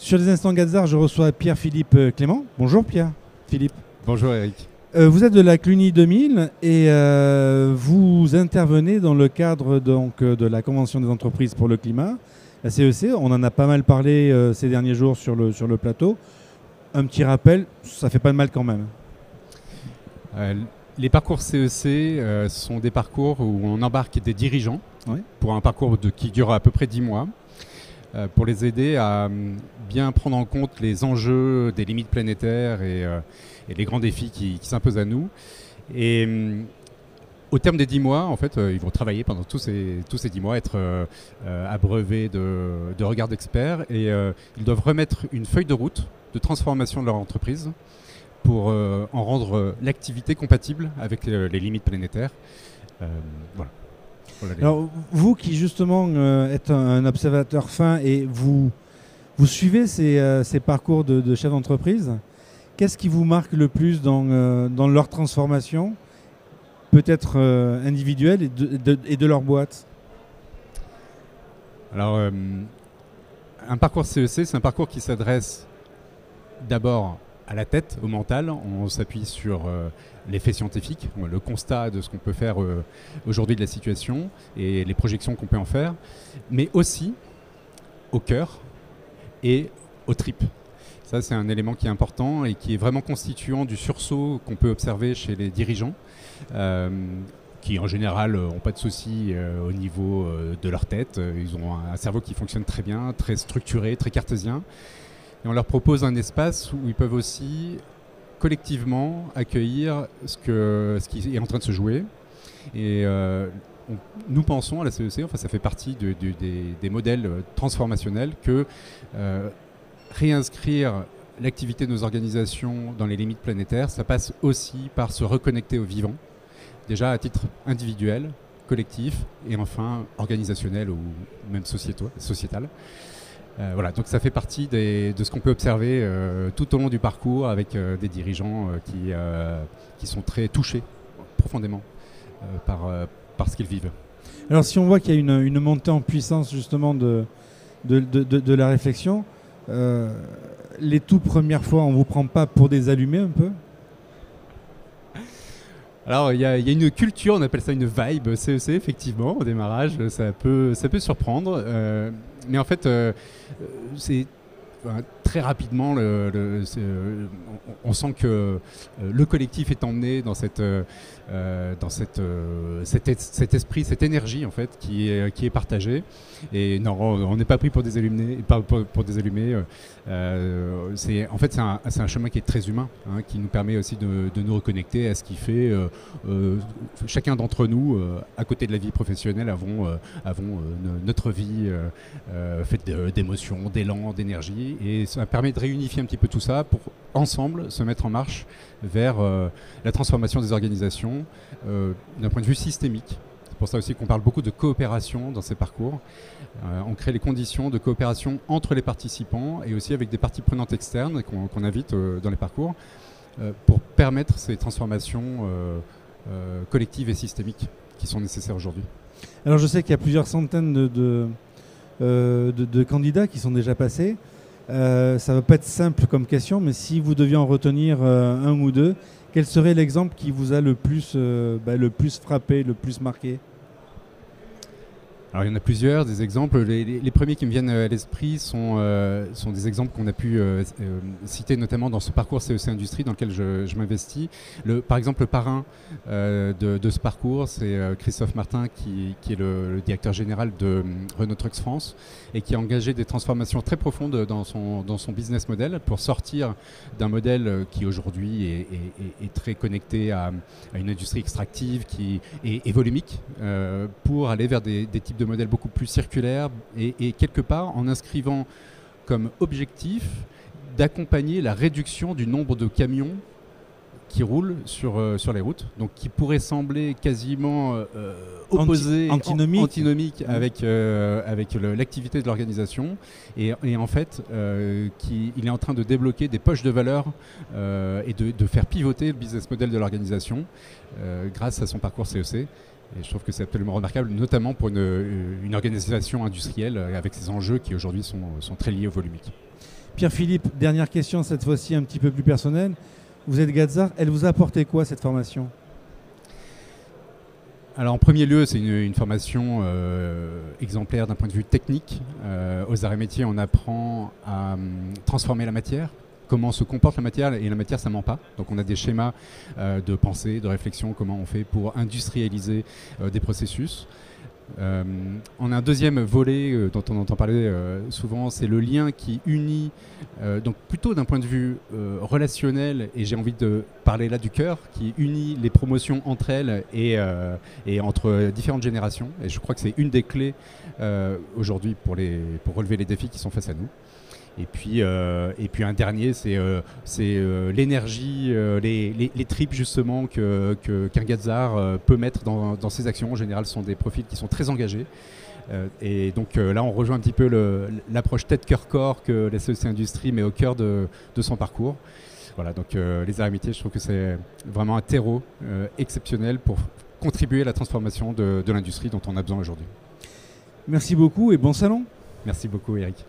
Sur les instants Gazard, je reçois Pierre-Philippe Clément. Bonjour Pierre-Philippe. Bonjour Eric. Vous êtes de la Cluny 2000 et vous intervenez dans le cadre donc, de la Convention des entreprises pour le climat, la CEC. On en a pas mal parlé ces derniers jours sur le plateau. Un petit rappel, ça fait pas de mal quand même. Les parcours CEC sont des parcours où on embarque des dirigeants pour un parcours qui dure à peu près 10 mois pour les aider à bien prendre en compte les enjeux des limites planétaires et les grands défis qui s'imposent à nous. Et au terme des 10 mois, en fait, ils vont travailler pendant tous ces 10 mois, être abreuvés de regards d'experts et ils doivent remettre une feuille de route de transformation de leur entreprise pour en rendre l'activité compatible avec les limites planétaires. Voilà. Alors, vous qui justement êtes un observateur fin et vous suivez ces parcours de chefs d'entreprise, qu'est-ce qui vous marque le plus dans leur transformation, peut-être individuelle et de leur boîte? Alors, un parcours CEC, c'est un parcours qui s'adresse d'abord à la tête, au mental. On s'appuie sur les faits scientifiques, le constat de ce qu'on peut faire aujourd'hui de la situation et les projections qu'on peut en faire, mais aussi au cœur et aux tripes. Ça, c'est un élément qui est important et qui est vraiment constituant du sursaut qu'on peut observer chez les dirigeants, qui en général n'ont pas de soucis au niveau de leur tête. Ils ont un cerveau qui fonctionne très bien, très structuré, très cartésien. Et on leur propose un espace où ils peuvent aussi collectivement accueillir ce qui est en train de se jouer. Et nous pensons à la CEC, enfin ça fait partie des modèles transformationnels, que réinscrire l'activité de nos organisations dans les limites planétaires, ça passe aussi par se reconnecter au vivant, déjà à titre individuel, collectif et enfin organisationnel ou même sociétal. Voilà, donc ça fait partie de ce qu'on peut observer tout au long du parcours avec des dirigeants qui sont très touchés profondément par ce qu'ils vivent. Alors si on voit qu'il y a une montée en puissance justement de la réflexion, les toutes premières fois, on ne vous prend pas pour des allumés un peu? Alors, il y a une culture, on appelle ça une vibe CEC, effectivement, au démarrage, ça peut surprendre. Mais en fait, c'est très rapidement, on sent que le collectif est emmené dans cet esprit, cette énergie en fait, qui est partagée. Et non, on n'est pas pris pour des allumés. C'est un chemin qui est très humain, qui nous permet aussi de nous reconnecter à ce qui fait chacun d'entre nous, à côté de la vie professionnelle, avons notre vie faite d'émotions, d'élan, d'énergie. Et ça permet de réunifier un petit peu tout ça pour ensemble se mettre en marche vers la transformation des organisations d'un point de vue systémique. C'est pour ça aussi qu'on parle beaucoup de coopération dans ces parcours. On crée les conditions de coopération entre les participants et aussi avec des parties prenantes externes qu'on invite dans les parcours pour permettre ces transformations collectives et systémiques qui sont nécessaires aujourd'hui. Alors je sais qu'il y a plusieurs centaines de candidats qui sont déjà passés. Ça ne va pas être simple comme question, mais si vous deviez en retenir un ou deux, quel serait l'exemple qui vous a le plus frappé, le plus marqué? Alors il y en a plusieurs, des exemples. Les premiers qui me viennent à l'esprit sont des exemples qu'on a pu citer notamment dans ce parcours CEC Industrie dans lequel je m'investis. Par exemple, le parrain de ce parcours, c'est Christophe Martin qui est le directeur général de Renault Trucks France et qui a engagé des transformations très profondes dans son business model pour sortir d'un modèle qui aujourd'hui est très connecté à une industrie extractive et volumique pour aller vers des types de modèles beaucoup plus circulaires et quelque part en inscrivant comme objectif d'accompagner la réduction du nombre de camions qui roulent sur les routes, donc qui pourrait sembler quasiment opposé, antinomique avec l'activité de l'organisation et en fait il est en train de débloquer des poches de valeur et de faire pivoter le business model de l'organisation grâce à son parcours CEC. Et je trouve que c'est absolument remarquable, notamment pour une organisation industrielle avec ses enjeux qui aujourd'hui sont très liés au volumique. Pierre-Philippe, dernière question, cette fois-ci un petit peu plus personnelle. Vous êtes Gadzar, elle vous a apporté quoi cette formation ? Alors en premier lieu, c'est une formation exemplaire d'un point de vue technique. Aux arts et métiers, on apprend à transformer la matière, comment se comporte la matière, et la matière, ça ment pas. Donc on a des schémas de pensée, de réflexion, comment on fait pour industrialiser des processus. On a un deuxième volet dont on entend parler souvent, c'est le lien qui unit, donc plutôt d'un point de vue relationnel, et j'ai envie de parler là du cœur, qui unit les promotions entre elles et entre différentes générations. Et je crois que c'est une des clés aujourd'hui pour relever les défis qui sont face à nous. Et puis un dernier, c'est l'énergie, les tripes justement qu'un Gadzar peut mettre dans ses actions. En général, ce sont des profils qui sont très engagés. Et donc là, on rejoint un petit peu l'approche tête-cœur-corps que la CEC Industrie met au cœur de son parcours. Voilà, donc les arts et métiers, je trouve que c'est vraiment un terreau exceptionnel pour contribuer à la transformation de l'industrie dont on a besoin aujourd'hui. Merci beaucoup et bon salon. Merci beaucoup, Eric.